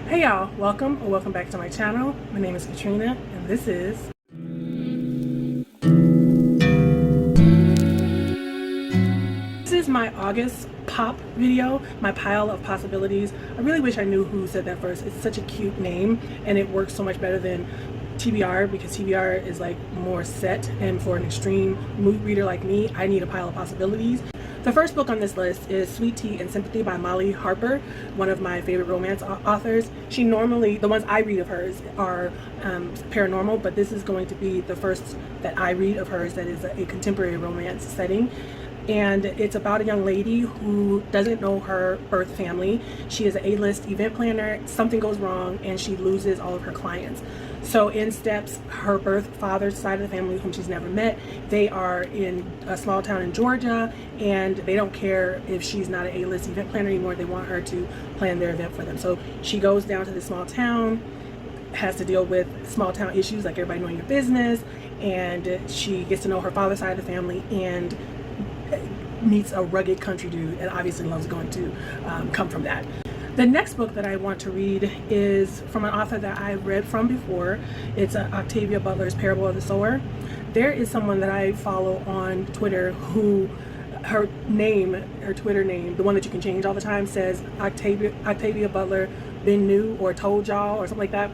Hey y'all, welcome or welcome back to my channel. My name is Katrina and this is my August pop video, my pile of possibilities. I really wish I knew who said that first. It's such a cute name and it works so much better than TBR because TBR is like more set, and for an extreme mood reader like me, I need a pile of possibilities. The first book on this list is Sweet Tea and Sympathy by Harper, one of my favorite romance authors. She normally, the ones I read of hers are paranormal, but this is going to be the first that I read of hers that is a contemporary romance setting. And it's about a young lady who doesn't know her birth family. She is an A-list event planner. Something goes wrong and she loses all of her clients. So in steps her birth father's side of the family, whom she's never met. They are in a small town in Georgia and they don't care if she's not an A-list event planner anymore. They want her to plan their event for them. So she goes down to this small town, has to deal with small town issues like everybody knowing your business, and she gets to know her father's side of the family and meets a rugged country dude, and obviously love's going to come from that. The next book that I want to read is from an author that I've read from before. It's Octavia Butler's Parable of the Sower. There is someone that I follow on Twitter who her Twitter name, the one that you can change all the time, says Octavia Butler been new or told y'all or something like that.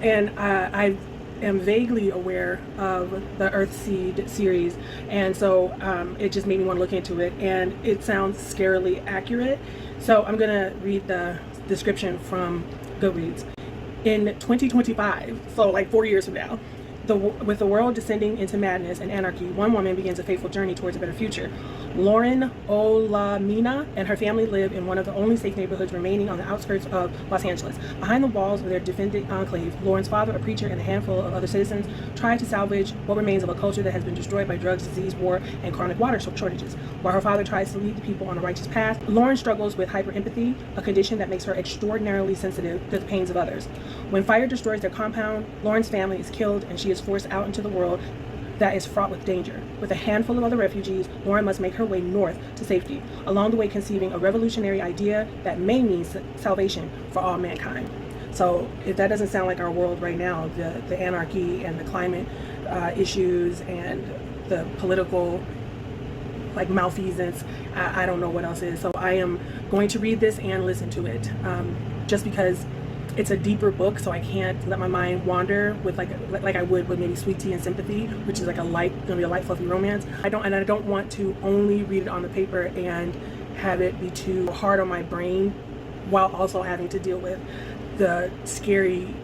And I am vaguely aware of the Earthseed series, and so it just made me want to look into it, and it sounds scarily accurate. So I'm gonna read the description from Goodreads. In 2025, so like 4 years from now, with the world descending into madness and anarchy, one woman begins a fateful journey towards a better future. Lauren Olamina and her family live in one of the only safe neighborhoods remaining on the outskirts of Los Angeles. Behind the walls of their defended enclave, Lauren's father, a preacher, and a handful of other citizens try to salvage what remains of a culture that has been destroyed by drugs, disease, war, and chronic water shortages. While her father tries to lead the people on a righteous path, Lauren struggles with hyperempathy, a condition that makes her extraordinarily sensitive to the pains of others. When fire destroys their compound, Lauren's family is killed and she is forced out into the world that is fraught with danger. With a handful of other refugees, Lauren must make her way north to safety, along the way conceiving a revolutionary idea that may mean salvation for all mankind. So if that doesn't sound like our world right now, the anarchy and the climate issues and the political like malfeasance, I don't know what else is. So I am going to read this and listen to it, just because it's a deeper book, so I can't let my mind wander with like I would with maybe Sweet Tea and Sympathy, which is like gonna be a light fluffy romance. I don't want to only read it on the paper and have it be too hard on my brain while also having to deal with the scary,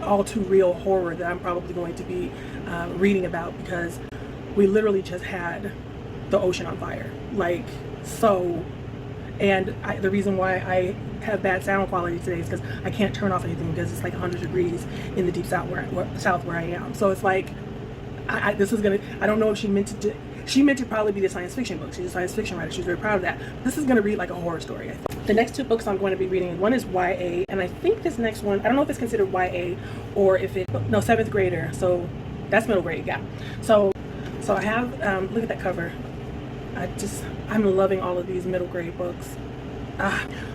all too real horror that I'm probably going to be reading about, because we literally just had the ocean on fire, like so. And the reason why I have bad sound quality today is because I can't turn off anything because it's like 100 degrees in the deep south where I am. So it's like, I don't know if she meant to probably be the science fiction book. She's a science fiction writer. She's very proud of that. This is going to read like a horror story, I think. The next two books I'm going to be reading, one is YA, and I think this next one, I don't know if it's considered YA or if no, 7th grader. So that's middle grade, yeah. So I have, look at that cover. I'm loving all of these middle grade books.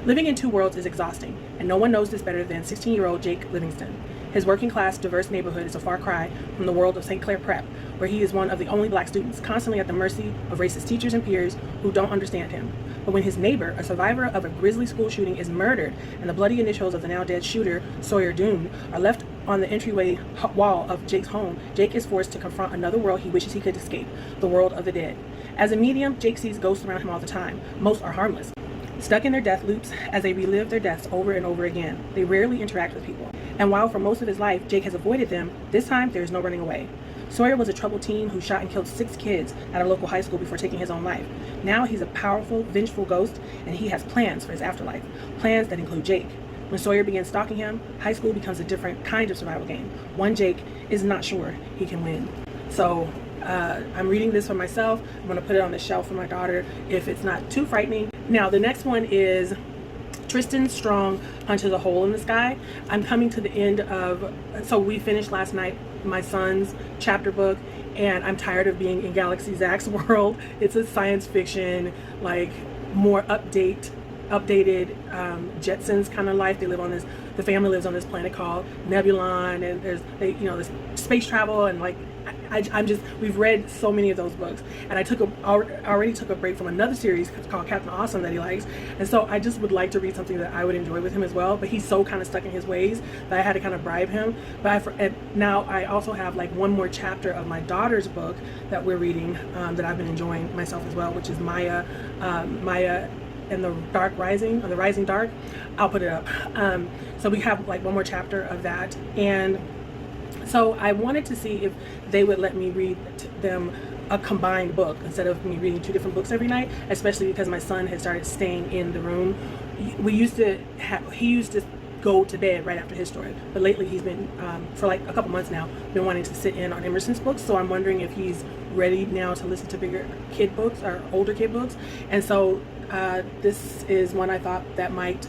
Living in two worlds is exhausting, and no one knows this better than 16-year-old Jake Livingston. His working class, diverse neighborhood is a far cry from the world of St. Clair Prep, where he is one of the only black students, constantly at the mercy of racist teachers and peers who don't understand him. But when his neighbor, a survivor of a grisly school shooting, is murdered, and the bloody initials of the now dead shooter, Sawyer Djinn, are left on the entryway wall of Jake's home, Jake is forced to confront another world he wishes he could escape, the world of the dead. As a medium, Jake sees ghosts around him all the time. Most are harmless, stuck in their death loops as they relive their deaths over and over again. They rarely interact with people. And while for most of his life, Jake has avoided them, this time there is no running away. Sawyer was a troubled teen who shot and killed 6 kids at a local high school before taking his own life. Now he's a powerful, vengeful ghost, and he has plans for his afterlife. Plans that include Jake. When Sawyer begins stalking him, high school becomes a different kind of survival game. One Jake is not sure he can win. So I'm reading this for myself. I'm going to put it on the shelf for my daughter if it's not too frightening. Now the next one is Tristan Strong, Punches a Hole in the Sky. I'm coming to the end of, so we finished last night my son's chapter book, and I'm tired of being in Galaxy Zack's world. It's a science fiction, like more update updated Jetsons kind of life. They live on this, the family lives on this planet called Nebulon, and there's space travel, and like we've read so many of those books, and I already took a break from another series called Captain Awesome that he likes, and so I just would like to read something that I would enjoy with him as well. But he's so kind of stuck in his ways that I had to kind of bribe him. But now I also have like one more chapter of my daughter's book that we're reading that I've been enjoying myself as well, which is Maya and the Dark Rising, or the Rising Dark. I'll put it up. So we have like one more chapter of that, and so I wanted to see if they would let me read them a combined book instead of me reading two different books every night, especially because my son has started staying in the room. He used to go to bed right after his story, but lately he's been, for like a couple months now, been wanting to sit in on Emerson's books. So I'm wondering if he's ready now to listen to bigger kid books or older kid books. And so this is one I thought that might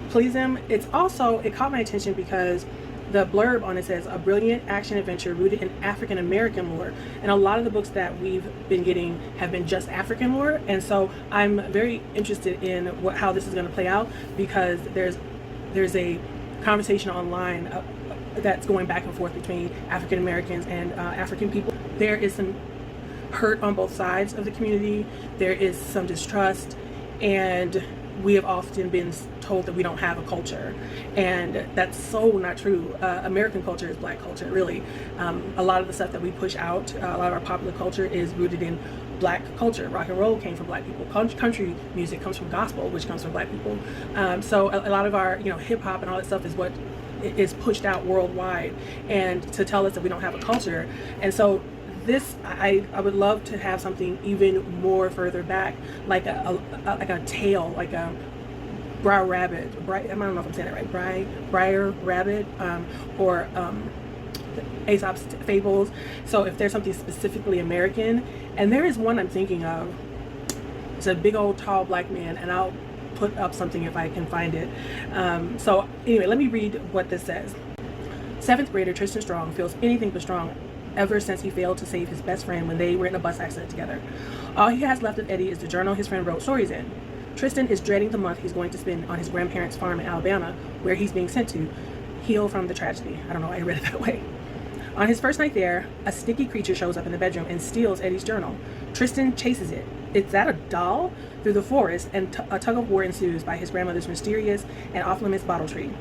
please him. It caught my attention because the blurb on it says a brilliant action adventure rooted in African American lore, and a lot of the books that we've been getting have been just African lore, and so I'm very interested in how this is going to play out, because there's a conversation online that's going back and forth between African Americans and African people. There is some hurt on both sides of the community. There is some distrust, and we have often been told that we don't have a culture, and that's so not true. American culture is Black culture, really. A lot of the stuff that we push out, a lot of our popular culture is rooted in Black culture. Rock and roll came from Black people. Country music comes from gospel, which comes from Black people. So a lot of our, hip hop and all that stuff is what is pushed out worldwide, and to tell us that we don't have a culture. And so this, I would love to have something even more further back, like a tale, like a Briar Rabbit. I don't know if I'm saying that right. Briar Rabbit, or Aesop's Fables. So if there's something specifically American, and there is one I'm thinking of. It's a big old tall Black man, and I'll put up something if I can find it. So anyway, let me read what this says. 7th grader Tristan Strong feels anything but strong ever since he failed to save his best friend when they were in a bus accident together. All he has left of Eddie is the journal his friend wrote stories in. Tristan is dreading the month he's going to spend on his grandparents' farm in Alabama, where he's being sent to heal from the tragedy. I don't know why I read it that way. On his first night there, a sticky creature shows up in the bedroom and steals Eddie's journal. Tristan chases it. Is that a doll? Through the forest, and a tug of war ensues by his grandmother's mysterious and off-limits bottle tree.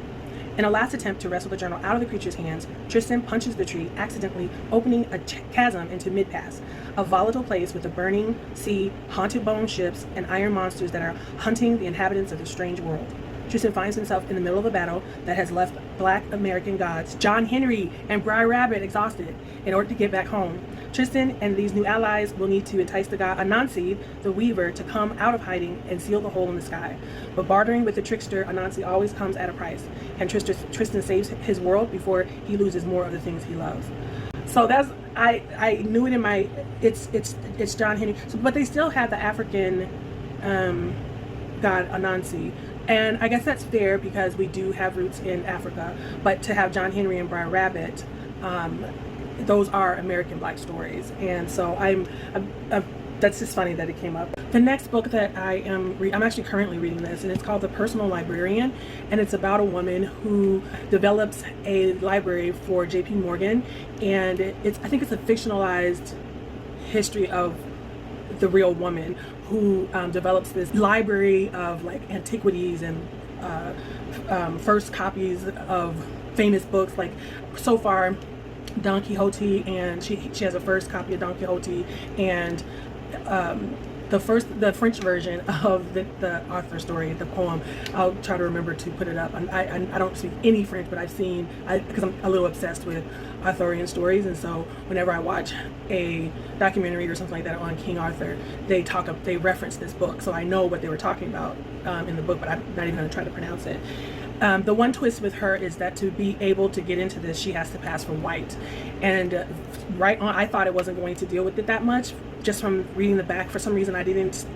In a last attempt to wrestle the journal out of the creature's hands, Tristan punches the tree, accidentally opening a chasm into Mid-Pass, a volatile place with a burning sea, haunted bone ships, and iron monsters that are hunting the inhabitants of the strange world. Tristan finds himself in the middle of a battle that has left Black American gods John Henry and Briar Rabbit exhausted in order to get back home. Tristan and these new allies will need to entice the god Anansi, the Weaver, to come out of hiding and seal the hole in the sky. But bartering with the trickster, Anansi always comes at a price, and Tristan saves his world before he loses more of the things he loves. So that's, I knew it in my, it's John Henry, but they still have the African god Anansi. And I guess that's fair because we do have roots in Africa, but to have John Henry and Briar Rabbit, those are American Black stories. And so I'm that's just funny that it came up. The next book that I'm actually currently reading this, and it's called The Personal Librarian, and it's about a woman who develops a library for J.P. Morgan, and I think it's a fictionalized history of the real woman who develops this library of like antiquities and first copies of famous books. Like so far, Don Quixote, and she has a first copy of Don Quixote, and the French version of the Arthur story, the poem. I'll try to remember to put it up. I don't speak any French, but I've seen, because I'm a little obsessed with Arthurian stories, and so whenever I watch a documentary or something like that on King Arthur, they reference this book, so I know what they were talking about in the book, but I'm not even going to try to pronounce it. The one twist with her is that to be able to get into this, she has to pass for white. And right on, I thought it wasn't going to deal with it that much. Just from reading the back, for some reason I didn't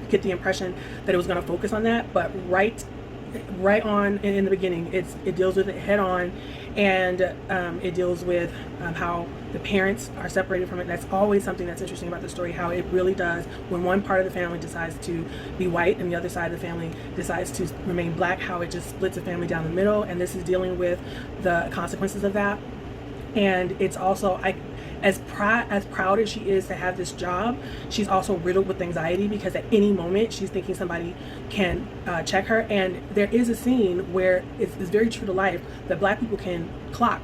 get the impression that it was going to focus on that. But right right on in the beginning. It deals with it head on, and it deals with how the parents are separated from it. That's always something that's interesting about the story, how it really does, when one part of the family decides to be white and the other side of the family decides to remain black, how it just splits the family down the middle. And this is dealing with the consequences of that. And it's also, as proud as she is to have this job, she's also riddled with anxiety, because at any moment she's thinking somebody can check her. And there is a scene where it's very true to life that black people can clock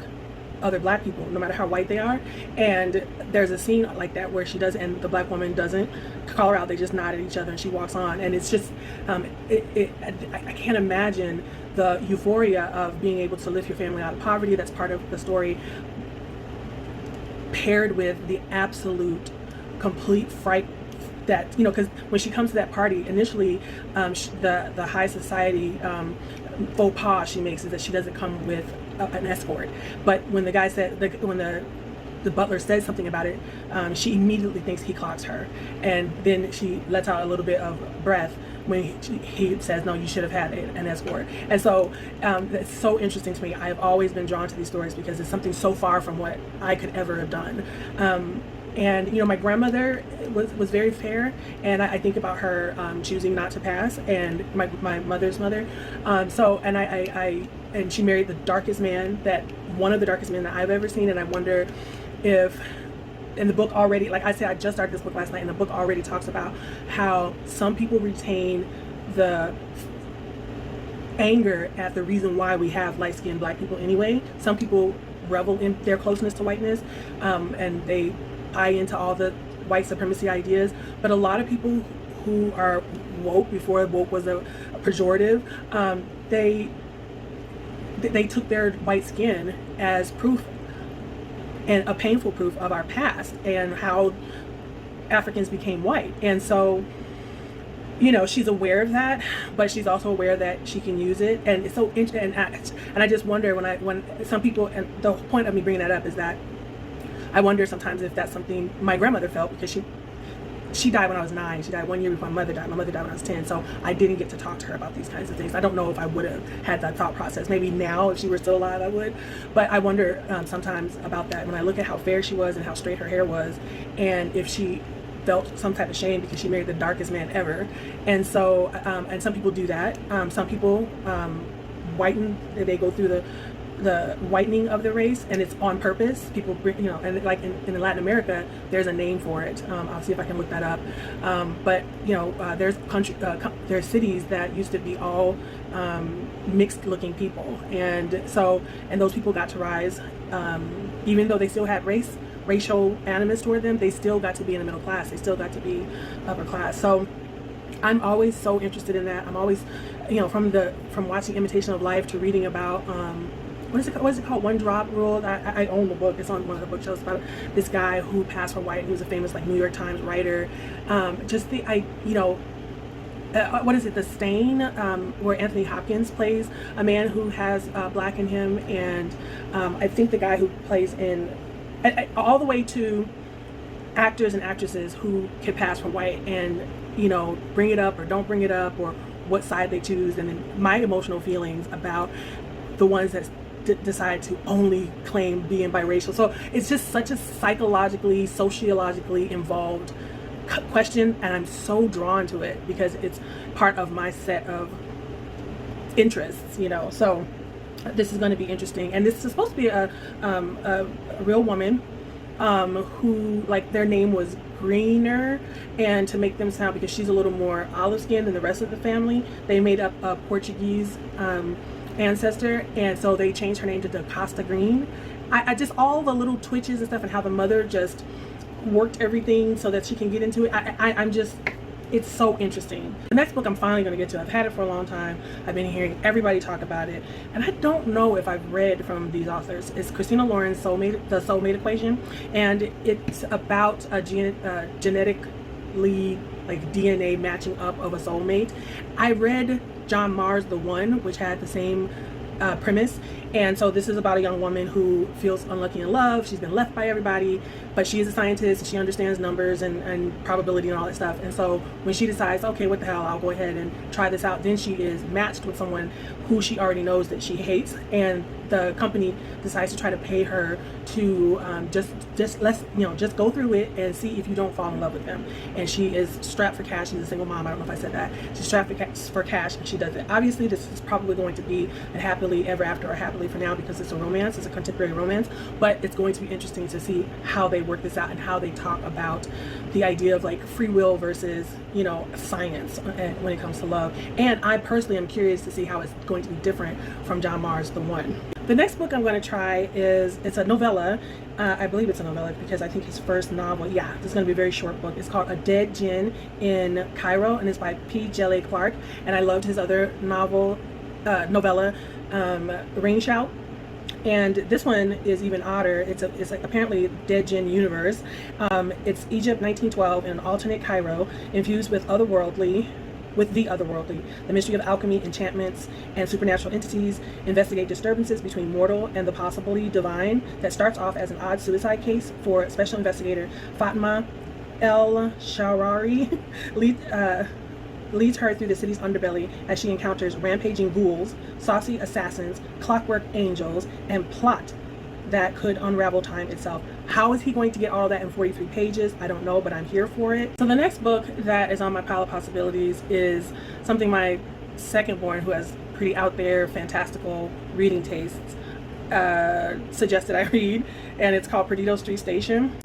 other black people no matter how white they are, and there's a scene like that where she does, and the black woman doesn't call her out, they just nod at each other and she walks on. And it's just I can't imagine the euphoria of being able to lift your family out of poverty. That's part of the story, paired with the absolute complete fright that, you know, because when she comes to that party initially, the high society faux pas she makes is that she doesn't come with an escort. But when the guy said, when the butler says something about it, she immediately thinks he clocks her, and then she lets out a little bit of breath when he says, no, you should have had an escort. And so that's so interesting to me. I've always been drawn to these stories because it's something so far from what I could ever have done. And you know, my grandmother was very fair, and I think about her choosing not to pass, and my mother's mother. And she married the darkest man, one of the darkest men that I've ever seen. And I wonder if, in the book already, like I said, I just started this book last night, and the book already talks about how some people retain the anger at the reason why we have light-skinned black people anyway. Some people revel in their closeness to whiteness, and they buy into all the white supremacy ideas. But a lot of people who are woke, before woke was a pejorative, they took their white skin as proof, and a painful proof of our past and how Africans became white. And so, you know, she's aware of that, but she's also aware that she can use it. And it's so interesting. And I just wonder when some people, and the point of me bringing that up is that I wonder sometimes if that's something my grandmother felt, because she died when I was 9. She died 1 year before my mother died. My mother died when I was 10. So I didn't get to talk to her about these kinds of things. I don't know if I would have had that thought process. Maybe now, if she were still alive, I would. But I wonder sometimes about that when I look at how fair she was and how straight her hair was, and if she felt some type of shame because she married the darkest man ever. And so, and some people do that. Some people whiten, they go through the whitening of the race, and it's on purpose. People bring, you know, and like in Latin America, there's a name for it. I'll see if I can look that up. But you know, there's cities that used to be all mixed looking people, and those people got to rise, even though they still had racial animus toward them. They still got to be in the middle class. They still got to be upper class. So I'm always so interested in that. I'm always, you know, from watching Imitation of Life to reading about what is it called? One Drop Rule. I own the book. It's on one of the bookshelves, about this guy who passed for white, who's a famous like New York Times writer. What is it? The Stain, where Anthony Hopkins plays a man who has black in him, and I think the guy who plays in all the way to actors and actresses who can pass for white, and you know, bring it up or don't bring it up, or what side they choose, and then my emotional feelings about the ones that decide to only claim being biracial. So it's just such a psychologically, sociologically involved question, and I'm so drawn to it because it's part of my set of interests, you know. So this is going to be interesting, and this is supposed to be a real woman who, like, their name was Greener, and to make them sound, because she's a little more olive skinned than the rest of the family, they made up a Portuguese ancestor, and so they changed her name to Da Costa Green. I just, all the little twitches and stuff, and how the mother just worked everything so that she can get into it. I'm just, it's so interesting. The next book I'm finally going to get to. I've had it for a long time. I've been hearing everybody talk about it, and I don't know if I've read from these authors. It's Christina Lauren's The Soulmate Equation, and it's about a genetically, like, DNA matching up of a soulmate. I read John Marr's The One, which had the same premise. And so this is about a young woman who feels unlucky in love. She's been left by everybody, but she is a scientist and she understands numbers and probability and all that stuff. And so when she decides, okay, what the hell, I'll go ahead and try this out, then she is matched with someone who she already knows that she hates, and the company decides to try to pay her to just go through it and see if you don't fall in love with them. And she is strapped for cash. She's a single mom. I don't know if I said that. She's strapped for cash, and she does it. Obviously, this is probably going to be a happily ever after or happily for now, because it's a romance. It's a contemporary romance, but it's going to be interesting to see how they work this out and how they talk about the idea of like free will versus, you know, science when it comes to love. And I personally am curious to see how it's going to be different from John Marr's The One. The next book I'm going to try it's a novella. I believe it's a novella because I think his first novel, yeah, this is going to be a very short book. It's called A Dead Djinn in Cairo, and it's by P. Djeli Clark. And I loved his other novella, Rain Shout. And this one is even odder. It's like apparently Dead Djinn universe. It's Egypt 1912 in an alternate Cairo, infused with the otherworldly, the mystery of alchemy, enchantments, and supernatural entities investigate disturbances between mortal and the possibly divine that starts off as an odd suicide case for special investigator Fatma El Shawari leads her through the city's underbelly as she encounters rampaging ghouls, saucy assassins, clockwork angels, and plot that could unravel time itself. How is he going to get all that in 43 pages? I don't know, but I'm here for it. So the next book that is on my pile of possibilities is something my second born, who has pretty out there, fantastical reading tastes, suggested I read, and it's called Perito Street Station.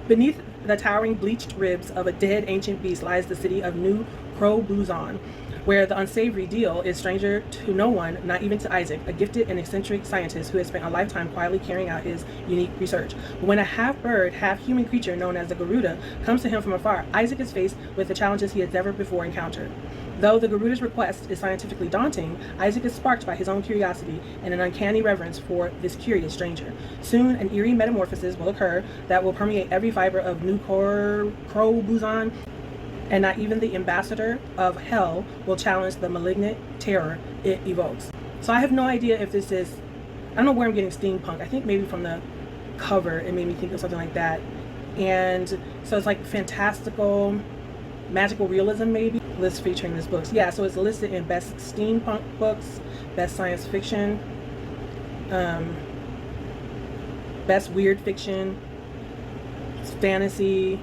Beneath the towering bleached ribs of a dead ancient beast lies the city of New Crobuzon, where the unsavory deal is stranger to no one, not even to Isaac, a gifted and eccentric scientist who has spent a lifetime quietly carrying out his unique research. But when a half-bird, half-human creature known as the Garuda comes to him from afar, Isaac is faced with the challenges he has never before encountered. Though the Garuda's request is scientifically daunting, Isaac is sparked by his own curiosity and an uncanny reverence for this curious stranger. Soon, an eerie metamorphosis will occur that will permeate every fiber of New Crobuzon, and not even the ambassador of hell will challenge the malignant terror it evokes. So I have no idea if this is, I don't know where I'm getting steampunk. I think maybe from the cover it made me think of something like that. And so it's like fantastical, magical realism maybe. List featuring this books. Yeah, so it's listed in best steampunk books, best science fiction, best weird fiction, fantasy,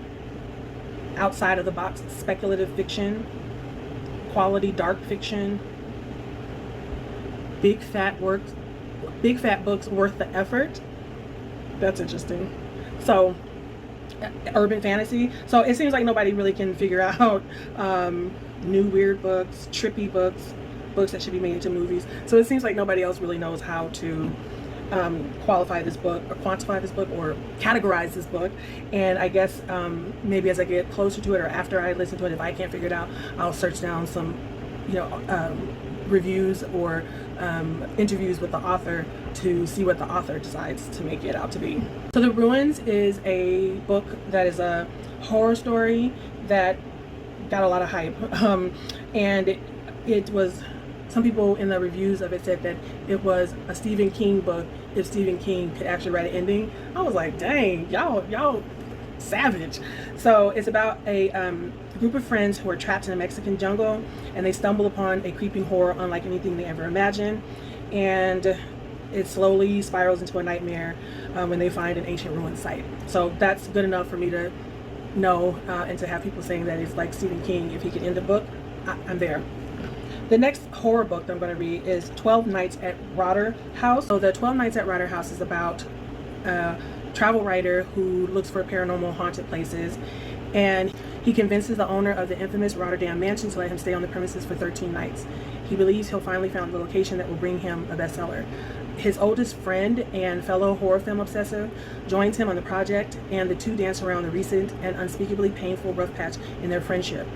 outside of the box speculative fiction, quality dark fiction, big fat books worth the effort. That's interesting. So urban fantasy. So it seems like nobody really can figure out new weird books, trippy books that should be made into movies. So it seems like nobody else really knows how to qualify this book or quantify this book or categorize this book. And I guess maybe as I get closer to it or after I listen to it, if I can't figure it out, I'll search down some, reviews or interviews with the author to see what the author decides to make it out to be. So The Ruins is a book that is a horror story that got a lot of hype, and it was, some people in the reviews of it said that it was a Stephen King book if Stephen King could actually write an ending. I was like, dang, y'all savage. So it's about a group of friends who are trapped in a Mexican jungle, and they stumble upon a creeping horror unlike anything they ever imagined, and it slowly spirals into a nightmare when they find an ancient ruin site. So that's good enough for me to know and to have people saying that it's like Stephen King. If he could end a book, I'm there. The next horror book that I'm going to read is 12 Nights at Rotter House. So the 12 Nights at Rotter House is about a travel writer who looks for paranormal haunted places, and he convinces the owner of the infamous Rotterdam mansion to let him stay on the premises for 13 nights. He believes he'll finally find the location that will bring him a bestseller. His oldest friend and fellow horror film obsessive joins him on the project, and the two dance around the recent and unspeakably painful rough patch in their friendship.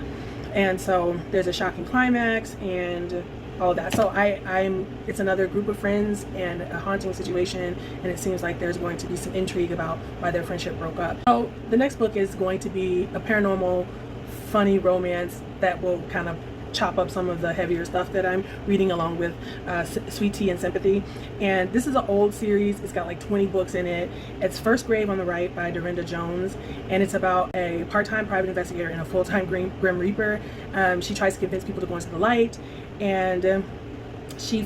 And so there's a shocking climax and all of that. So it's another group of friends and a haunting situation, and it seems like there's going to be some intrigue about why their friendship broke up. So the next book is going to be a paranormal, funny romance that will kind of chop up some of the heavier stuff that I'm reading along with Sweet Tea and Sympathy. And this is an old series. It's got like 20 books in it. It's First Grave on the Right by Darynda Jones, and it's about a part-time private investigator and a full-time Grim Reaper. She tries to convince people to go into the light, and she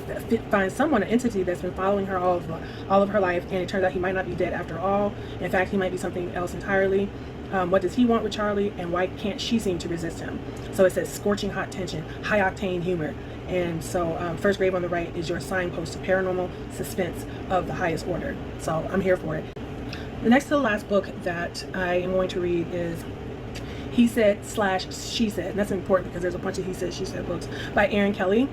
finds someone, an entity that's been following her all of her life, and it turns out he might not be dead after all. In fact, he might be something else entirely. What does he want with Charlie, and why can't she seem to resist him? So it says scorching hot tension, high octane humor. And so First Grave on the Right is your signpost to paranormal suspense of the highest order. So I'm here for it. The next to the last book that I am going to read is He Said / She Said. And that's important because there's a bunch of He Said, She Said books by Erin Kelly.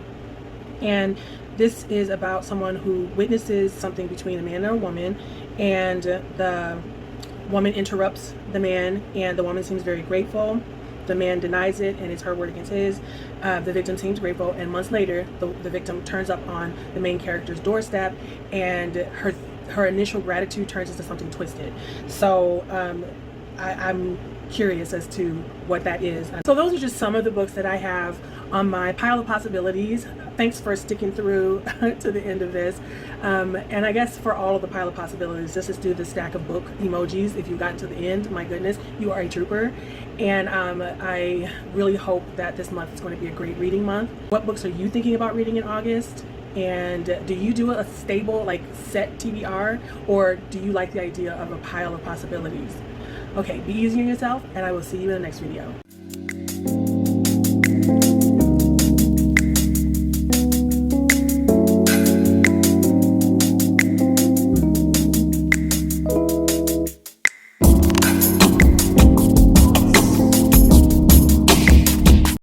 And this is about someone who witnesses something between a man and a woman, and the woman interrupts the man, and the woman seems very grateful. The man denies it, and it's her word against his. The victim seems grateful, and months later the victim turns up on the main character's doorstep, and her initial gratitude turns into something twisted. So I'm curious as to what that is. So those are just some of the books that I have on my pile of possibilities. Thanks for sticking through to the end of this. And I guess for all of the pile of possibilities, just do the stack of book emojis. If you've gotten to the end, my goodness, you are a trooper. And I really hope that this month is going to be a great reading month. What books are you thinking about reading in August? And do you do a stable, like, set TBR, or do you like the idea of a pile of possibilities? Okay, be easy on yourself, and I will see you in the next video.